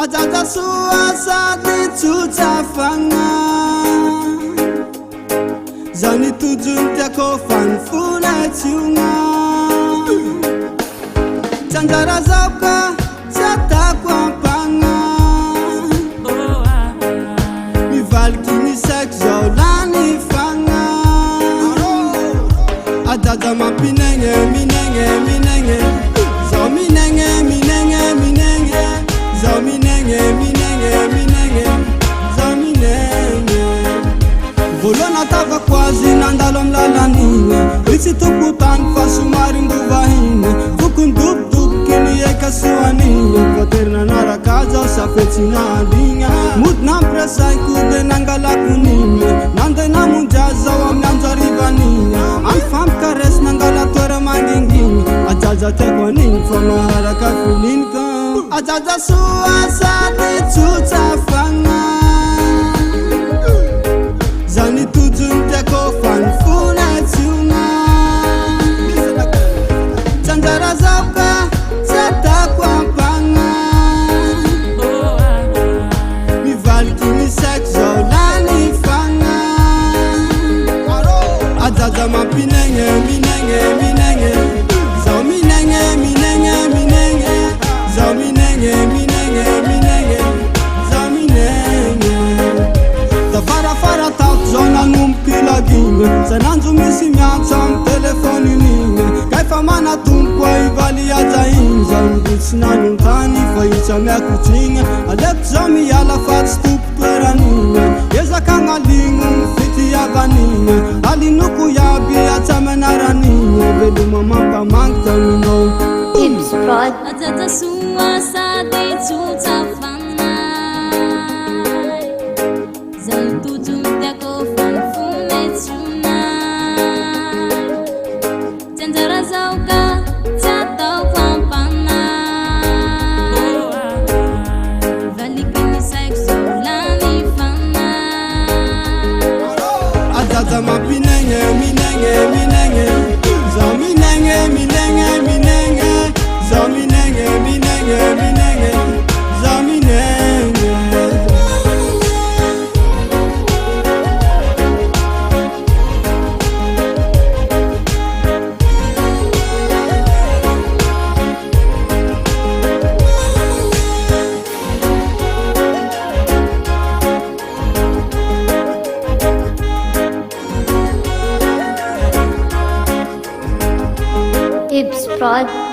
Ajaja suasany tsotsafagna zaho nitojony tiako fanifolatsiogna tsy anjara zao ka tsy atako ampagna mivaliky misaiko zao lany fagna ajaja mampinegny minegny minegny zao minegny minegny minegny zao minegny minegny minegny zao minegny voalohany atavako azy nandalo amy lalan'igny itsy tokotany fa somary mbovahiny fokondobodoboky ny ekasoan'igny voatery nanaraka zao safetsin'aligna mody nampiresaiko de nangalako n'igny nandeha namonjy azy zao amin'ny andro arivan'igny amy fampikaresy nangala toera mangingigny ajaja tiako an'igny fa maharaka filiniko ajaja suasany tsotsafagna zaho nitojony tiako fanifolatsiogna tsy anjara zao ka tsy atako ampagna mivaliky misaiko zao lany fagna ajaja mampinegny minegny minegny zao minegny minegny minegny zao minegny minegny minegny zao minegny tafarafara taoko zao nanomboky lagigny sanandro misy miantso amy telefonin'igny kaefa manatombokoa ivaly aja igny zao mibitsy nanontany fa itsy amiakotrigny aleko zao miala fa tsy tompo toeran'igny ezakagnaligno fitiavan'igny alinoko iaby atsamenaran'igny veloma mampamangy taminao ajaja suasany tsotsafagna zaho nitojony tiako fanifolatsiogna tsy anjara zao ka tsy ataoko ampagna valiky misaiko zao lany fagna ajaja mampinegny minegny minegny zao minegny minegny minegny zao minegny minegny minegny zao minegny Ibs Prod.